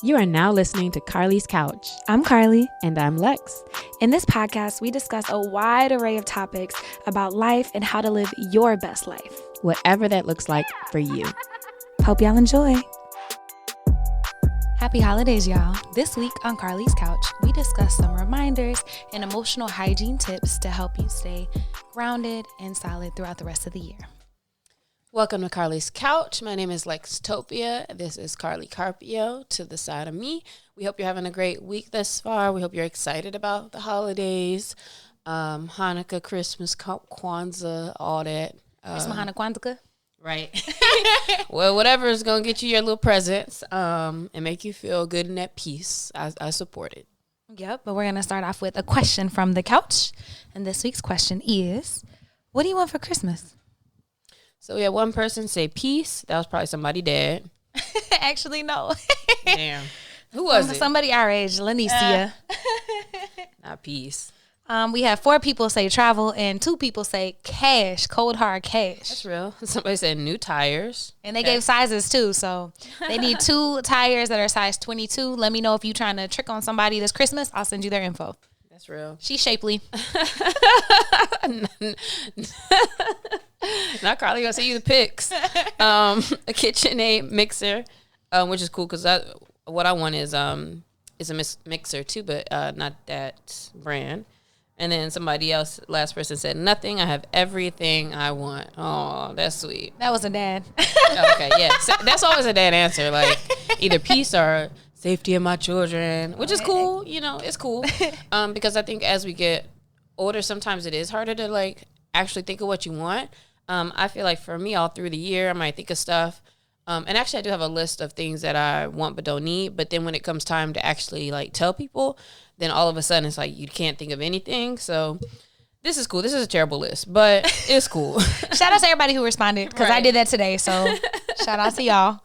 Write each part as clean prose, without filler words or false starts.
You are now listening to Carlie's Couch. I'm Carlie. And I'm Lex. In this podcast, we discuss a wide array of topics about life and how to live your best life. Whatever that looks like for you. Hope y'all enjoy. Happy holidays, y'all. This week on Carlie's Couch, we discuss some reminders and emotional hygiene tips to help you stay grounded and solid throughout the rest of the year. Welcome to Carlie's Couch. My name is Lextopia. This is Carlie Carpio to the side of me. We hope you're having a great week thus far. We hope you're excited about the holidays, Hanukkah, Christmas, Kwanzaa, all that. Christmas, Hanukkah, Kwanzaa. Right. Well, whatever is going to get you your little presents and make you feel good and at peace. I support it. Yep, but we're going to start off with a question from the couch. And this week's question is, what do you want for Christmas? So we had one person say peace. That was probably somebody dead. Actually, no. Damn. Who was it? Somebody our age, Lanicia. Not peace. We had 4 people say travel and 2 people say cash, cold hard cash. That's real. Somebody said new tires. And they gave sizes too. So they need 2 tires that are size 22. Let me know if you're trying to trick on somebody this Christmas. I'll send you their info. That's real. She's shapely. Not Carly, gonna send you the pics. A KitchenAid mixer, which is cool because what I want is a mixer too, but not that brand. And then somebody else, last person said nothing. I have everything I want. Oh, that's sweet. That was a dad. Okay, yeah, so that's always a dad answer. Like either peace or safety of my children, which is cool. You know, it's cool because I think as we get older, sometimes it is harder to like actually think of what you want. I feel like for me, all through the year, I might think of stuff. And actually, I do have a list of things that I want but don't need. But then when it comes time to actually like tell people, then all of a sudden it's like you can't think of anything. So this is cool. This is a terrible list, but it's cool. Shout out to everybody who responded because I did that today. So shout out to y'all.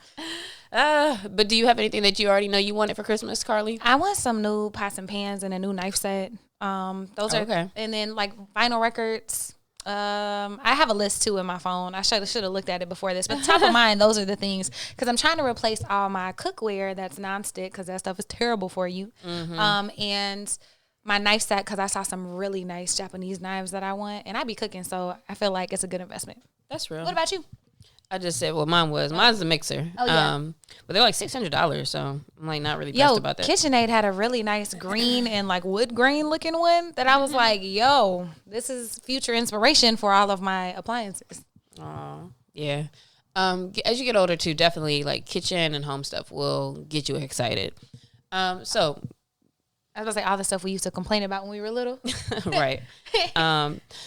But do you have anything that you already know you wanted for Christmas, Carlie? I want some new pots and pans and a new knife set. Those are okay. And then like vinyl records. I have a list too in my phone. I should have looked at it before this, but top of mind, those are the things because I'm trying to replace all my cookware that's nonstick because that stuff is terrible for you. Mm-hmm. And my knife set because I saw some really nice Japanese knives that I want, and I be cooking, so I feel like it's a good investment. That's real. What about you? I just said what mine was. Mine's a mixer. Oh, yeah. But they're like $600, so I'm like not really pressed about that. KitchenAid had a really nice green and like wood grain looking one that I was like, yo, this is future inspiration for all of my appliances. Oh, yeah. As you get older too, definitely like kitchen and home stuff will get you excited. So I was gonna say all the stuff we used to complain about when we were little. Right.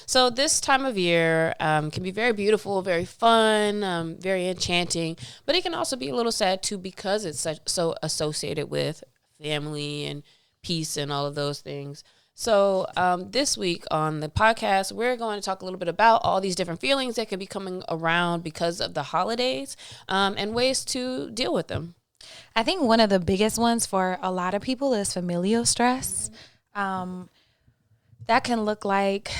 So this time of year can be very beautiful, very fun, very enchanting, but it can also be a little sad too because it's so associated with family and peace and all of those things. So this week on the podcast, we're going to talk a little bit about all these different feelings that could be coming around because of the holidays and ways to deal with them. I think one of the biggest ones for a lot of people is familial stress. That can look like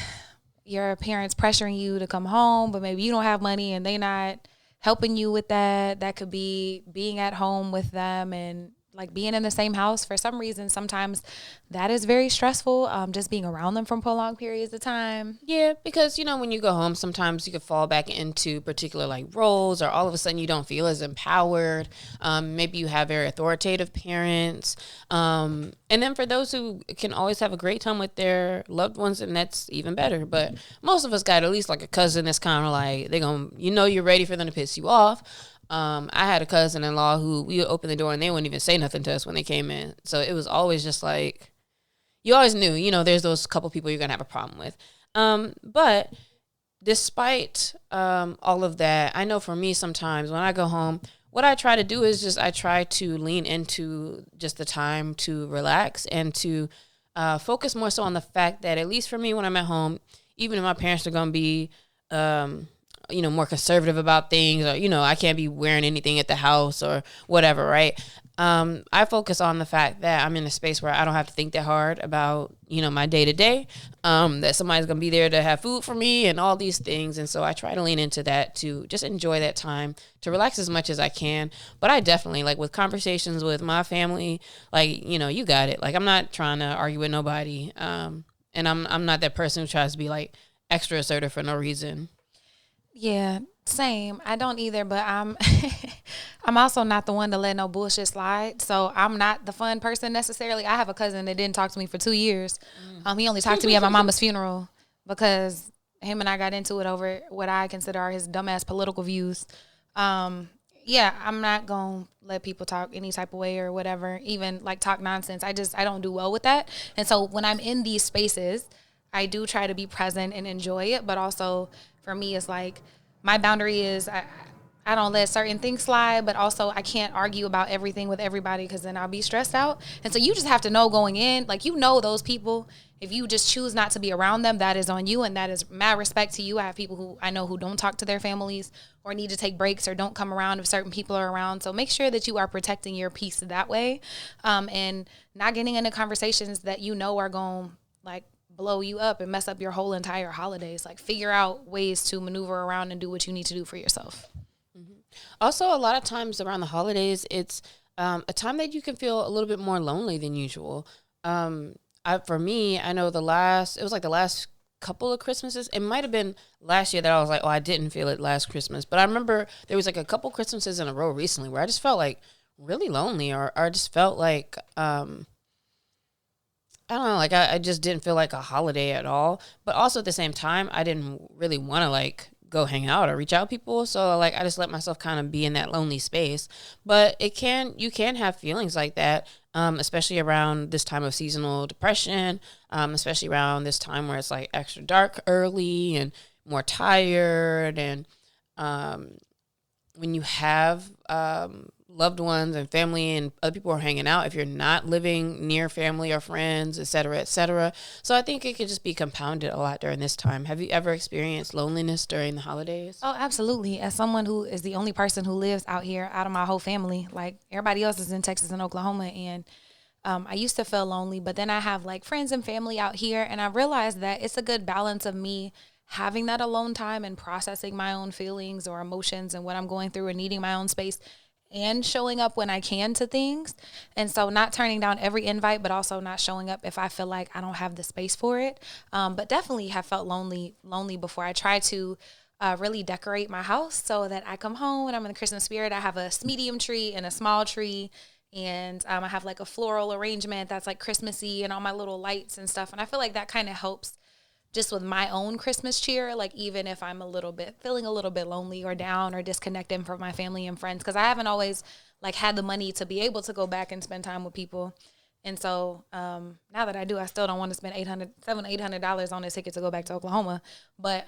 your parents pressuring you to come home, but maybe you don't have money and they not helping you with that. That could be being at home with them and like being in the same house for some reason. Sometimes that is very stressful, just being around them for prolonged periods of time. Yeah, because, you know, when you go home, sometimes you could fall back into particular like roles or all of a sudden you don't feel as empowered. Maybe you have very authoritative parents. And then for those who can always have a great time with their loved ones, and that's even better. But most of us got at least like a cousin that's kind of like, you're ready for them to piss you off. I had a cousin-in-law who we would open the door and they wouldn't even say nothing to us when they came in. So it was always just like, you always knew, there's those couple people you're going to have a problem with. But despite all of that, I know for me sometimes when I go home, what I try to do is I try to lean into just the time to relax and to focus more so on the fact that at least for me when I'm at home, even if my parents are going to be more conservative about things or, I can't be wearing anything at the house or whatever, right? I focus on the fact that I'm in a space where I don't have to think that hard about, my day to day, that somebody's going to be there to have food for me and all these things. And so I try to lean into that to just enjoy that time, to relax as much as I can. But I definitely, like, with conversations with my family, like, you got it. Like, I'm not trying to argue with nobody. And I'm not that person who tries to be like extra assertive for no reason. Yeah, same. I don't either, but I'm I'm also not the one to let no bullshit slide. So I'm not the fun person necessarily. I have a cousin that didn't talk to me for 2 years. He only talked to me at my mama's funeral because him and I got into it over what I consider are his dumbass political views. Yeah, I'm not going to let people talk any type of way or whatever, even like talk nonsense. I don't do well with that. And so when I'm in these spaces, I do try to be present and enjoy it. But also for me, it's like my boundary is I don't let certain things slide, but also I can't argue about everything with everybody because then I'll be stressed out. And so you just have to know going in, like, those people. If you just choose not to be around them, that is on you, and that is mad respect to you. I have people who I know who don't talk to their families or need to take breaks or don't come around if certain people are around. So make sure that you are protecting your peace that way, and not getting into conversations that are going to, like, blow you up and mess up your whole entire holidays. Like, figure out ways to maneuver around and do what you need to do for yourself. Also, a lot of times around the holidays, it's a time that you can feel a little bit more lonely than usual. For me, I know it was like the last couple of Christmases. It might have been last year that I was like, oh, I didn't feel it last Christmas. But I remember there was like a couple Christmases in a row recently where I just felt like really lonely, or I just felt like, I don't know, like I just didn't feel like a holiday at all. But also at the same time, I didn't really want to like go hang out or reach out to people. So like I just let myself kind of be in that lonely space. But you can have feelings like that, especially around this time of seasonal depression, especially around this time where it's like extra dark early and more tired. And when you have loved ones and family and other people are hanging out, if you're not living near family or friends, et cetera, et cetera. So I think it could just be compounded a lot during this time. Have you ever experienced loneliness during the holidays? Oh, absolutely. As someone who is the only person who lives out here out of my whole family, like everybody else is in Texas and Oklahoma, and I used to feel lonely, but then I have like friends and family out here, and I realized that it's a good balance of me having that alone time and processing my own feelings or emotions and what I'm going through and needing my own space, and showing up when I can to things. And so not turning down every invite, but also not showing up if I feel like I don't have the space for it. But definitely have felt lonely before. I try to really decorate my house so that I come home and I'm in the Christmas spirit. I have a medium tree and a small tree, and I have like a floral arrangement that's like Christmassy and all my little lights and stuff. And I feel like that kind of helps just with my own Christmas cheer, like even if I'm feeling a little bit lonely or down or disconnected from my family and friends, because I haven't always like had the money to be able to go back and spend time with people. And so now that I do, I still don't want to spend $800 on a ticket to go back to Oklahoma. But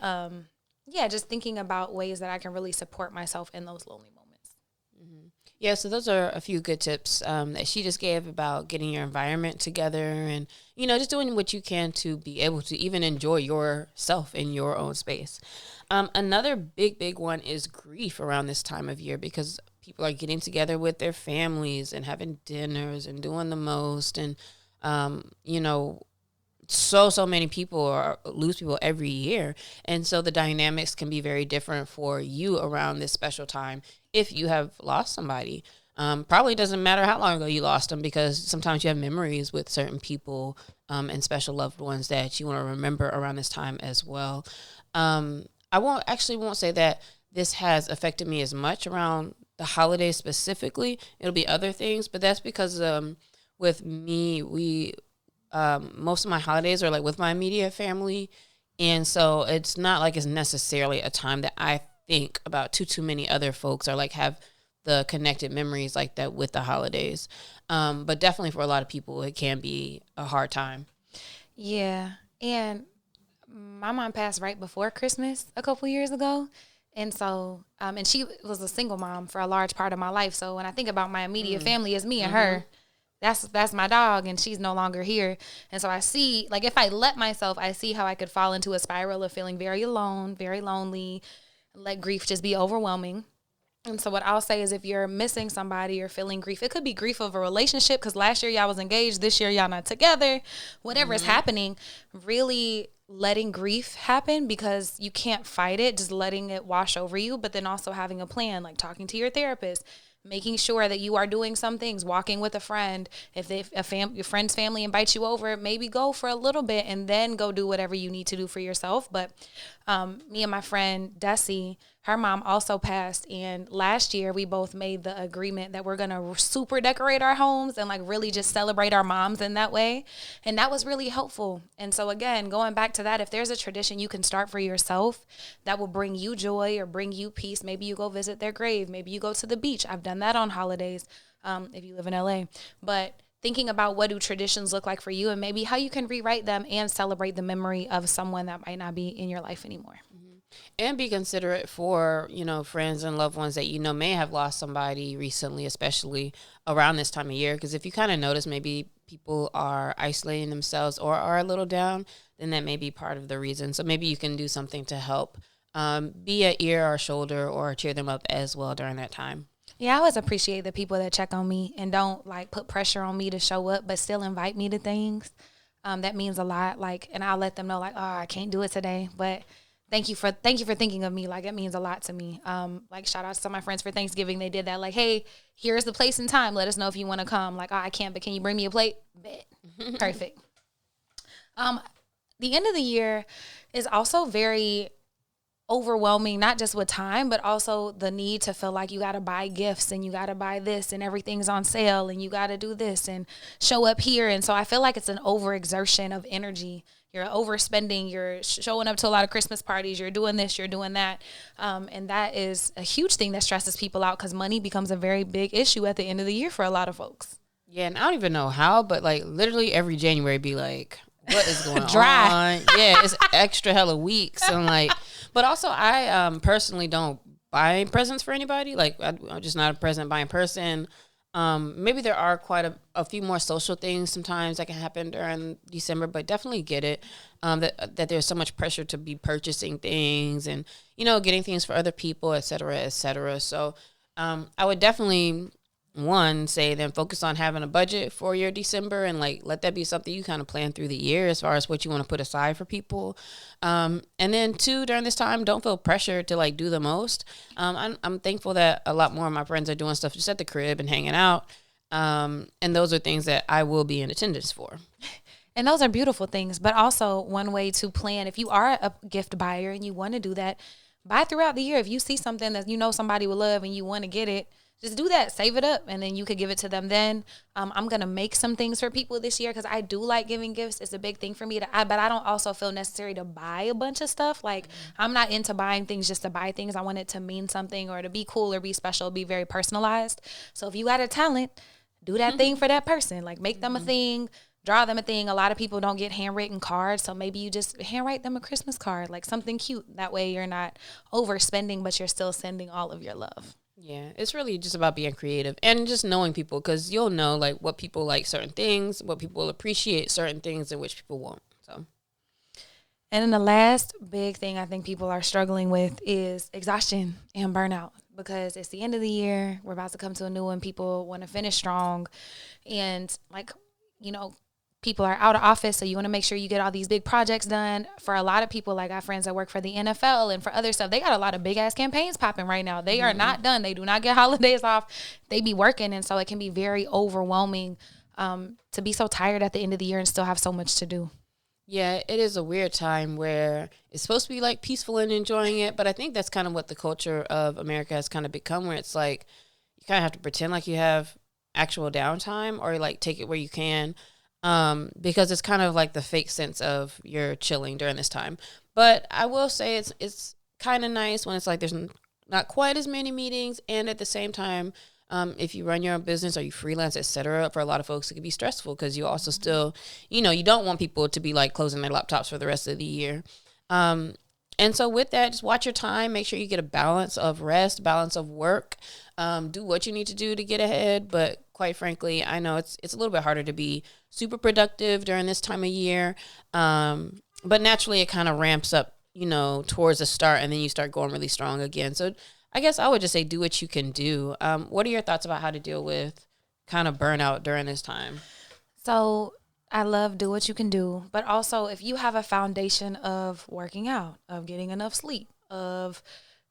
yeah, just thinking about ways that I can really support myself in those lonely moments. Yeah, so those are a few good tips that she just gave about getting your environment together and, just doing what you can to be able to even enjoy yourself in your own space. Another big one is grief around this time of year, because people are getting together with their families and having dinners and doing the most. And, so many people lose people every year. And so the dynamics can be very different for you around this special time if you have lost somebody. Probably doesn't matter how long ago you lost them, because sometimes you have memories with certain people and special loved ones that you want to remember around this time as well. I won't say that this has affected me as much around the holidays specifically. It'll be other things, but that's because with me, most of my holidays are like with my immediate family. And so it's not like it's necessarily a time that I think about too many other folks or like have the connected memories like that with the holidays. But definitely for a lot of people, it can be a hard time. Yeah. And my mom passed right before Christmas a couple years ago. And so, and she was a single mom for a large part of my life. So when I think about my immediate family, it's me and her. That's my dog, and she's no longer here. And so I see, like, if I let myself, I see how I could fall into a spiral of feeling very alone, very lonely, let grief just be overwhelming. And so what I'll say is if you're missing somebody or feeling grief, it could be grief of a relationship because last year y'all was engaged, this year y'all not together, whatever is happening, really letting grief happen because you can't fight it, just letting it wash over you, but then also having a plan, like talking to your therapist, making sure that you are doing some things, walking with a friend. If your friend's family invites you over, maybe go for a little bit and then go do whatever you need to do for yourself. But me and my friend Desi, her mom also passed, and last year we both made the agreement that we're gonna super decorate our homes and like really just celebrate our moms in that way, and that was really helpful. And so again, going back to that, if there's a tradition you can start for yourself that will bring you joy or bring you peace, maybe you go visit their grave, maybe you go to the beach. I've done that on holidays if you live in LA. But thinking about what do traditions look like for you and maybe how you can rewrite them and celebrate the memory of someone that might not be in your life anymore. And be considerate for, friends and loved ones that, may have lost somebody recently, especially around this time of year. Because if you kind of notice maybe people are isolating themselves or are a little down, then that may be part of the reason. So maybe you can do something to help be an ear or shoulder or cheer them up as well during that time. Yeah, I always appreciate the people that check on me and don't like put pressure on me to show up, but still invite me to things. That means a lot. Like, and I'll let them know like, oh, I can't do it today, but thank you for thinking of me. Like, it means a lot to me. Like, shout out to my friends for Thanksgiving. They did that. Like, hey, here's the place and time. Let us know if you want to come. Like, oh, I can't, but can you bring me a plate? Bet. Perfect. The end of the year is also very overwhelming, not just with time, but also the need to feel like you got to buy gifts and you got to buy this and everything's on sale and you got to do this and show up here. And so I feel like it's an overexertion of energy. You're overspending, you're showing up to a lot of Christmas parties, you're doing this, you're doing that. And that is a huge thing that stresses people out because money becomes a very big issue at the end of the year for a lot of folks. Yeah, and I don't even know how, but like literally every January be like, what is going Dry. on? Yeah, it's extra hella weeks. And like, but also I personally don't buy presents for anybody. Like I'm just not a present buying person. Maybe there are quite a few more social things sometimes that can happen during December, but definitely get it. That there's so much pressure to be purchasing things and, getting things for other people, et cetera, et cetera. So, I would definitely say then focus on having a budget for your December and like, let that be something you kind of plan through the year as far as what you want to put aside for people. And then 2, during this time, don't feel pressure to like do the most. I'm thankful that a lot more of my friends are doing stuff just at the crib and hanging out. And those are things that I will be in attendance for. And those are beautiful things, but also one way to plan, if you are a gift buyer and you want to do that, buy throughout the year. If you see something that somebody will love and you want to get it, just do that, save it up, and then you could give it to them then. I'm going to make some things for people this year because I do like giving gifts. It's a big thing for me, but I don't also feel necessary to buy a bunch of stuff. Like, I'm not into buying things just to buy things. I want it to mean something or to be cool or be special, be very personalized. So if you got a talent, do that thing for that person. Like, make them a thing, draw them a thing. A lot of people don't get handwritten cards, so maybe you just handwrite them a Christmas card, like something cute. That way you're not overspending, but you're still sending all of your love. Yeah, it's really just about being creative and just knowing people because you'll know like what people like certain things, what people appreciate certain things, and which people won't. So, and then the last big thing I think people are struggling with is exhaustion and burnout because it's the end of the year. We're about to come to a new one. People want to finish strong, and like people are out of office, so you want to make sure you get all these big projects done. For a lot of people, like I have friends that work for the NFL and for other stuff, they got a lot of big-ass campaigns popping right now. They are not done. They do not get holidays off. They be working, and so it can be very overwhelming to be so tired at the end of the year and still have so much to do. Yeah, it is a weird time where it's supposed to be like peaceful and enjoying it, but I think that's kind of what the culture of America has kind of become, where it's like you kind of have to pretend like you have actual downtime or like take it where you can. Because it's kind of like the fake sense of you're chilling during this time. But I will say it's kind of nice when it's like there's not quite as many meetings, and at the same time, if you run your own business or you freelance, etc., for a lot of folks it can be stressful because you also still, you don't want people to be like closing their laptops for the rest of the year. And so with that, just watch your time. Make sure you get a balance of rest, balance of work. Do what you need to do to get ahead. But quite frankly, I know it's a little bit harder to be super productive during this time of year. But naturally, it kind of ramps up, towards the start, and then you start going really strong again. So I guess I would just say do what you can do. What are your thoughts about how to deal with kind of burnout during this time? So I love do what you can do, but also if you have a foundation of working out, of getting enough sleep, of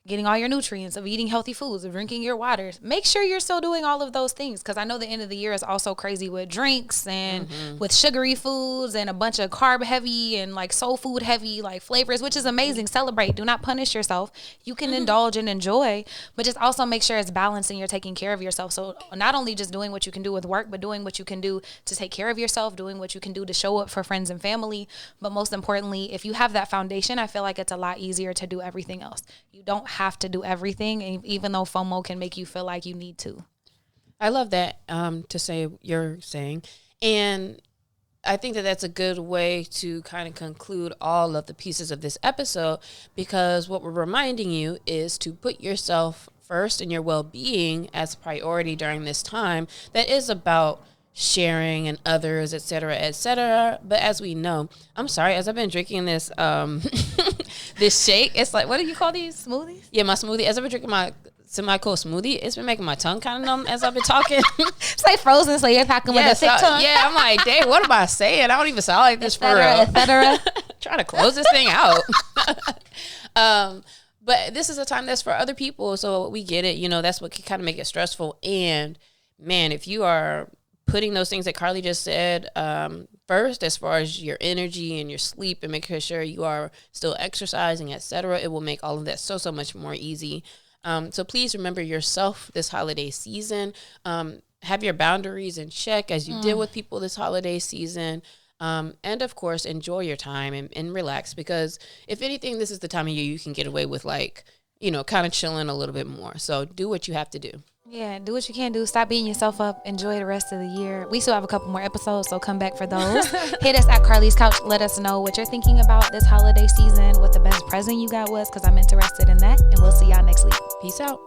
getting all your nutrients, of eating healthy foods, of drinking your waters, make sure you're still doing all of those things. Because I know the end of the year is also crazy with drinks and with sugary foods and a bunch of carb heavy and like soul food heavy like flavors, which is amazing. Celebrate. Do not punish yourself. You can indulge and enjoy, but just also make sure it's balanced and you're taking care of yourself. So not only just doing what you can do with work, but doing what you can do to take care of yourself, doing what you can do to show up for friends and family. But most importantly, if you have that foundation, I feel like it's a lot easier to do everything else. You don't have to do everything, and even though FOMO can make you feel like you need to. I love that to say you're saying, and I think that that's a good way to kind of conclude all of the pieces of this episode, because what we're reminding you is to put yourself first and your well-being as a priority during this time that is about sharing and others, et cetera, but as we know, I'm sorry, as I've been drinking this this shake, it's like, what do you call these? Smoothies? Yeah, my smoothie. As I've been drinking my semi-cold smoothie, it's been making my tongue kind of numb as I've been talking. It's like frozen, so you're talking with a thick tongue. Yeah, I'm like, dang, what am I saying? I don't even sound like this for real. Et cetera. Trying to close this thing out. But this is a time that's for other people, so we get it. You know, that's what can kind of make it stressful. And man, if you are putting those things that Carlie just said first, as far as your energy and your sleep and making sure you are still exercising, etc., it will make all of that so much more easy. So please remember yourself this holiday season. Have your boundaries in check as you deal with people this holiday season. And of course, enjoy your time and relax, because if anything, this is the time of year you can get away with, like, you know, kind of chilling a little bit more. So do what you have to do. Yeah, do what you can do. Stop beating yourself up. Enjoy the rest of the year. We still have a couple more episodes, so come back for those. Hit us at Carlie's Couch. Let us know what you're thinking about this holiday season, what the best present you got was, because I'm interested in that. And we'll see y'all next week. Peace out.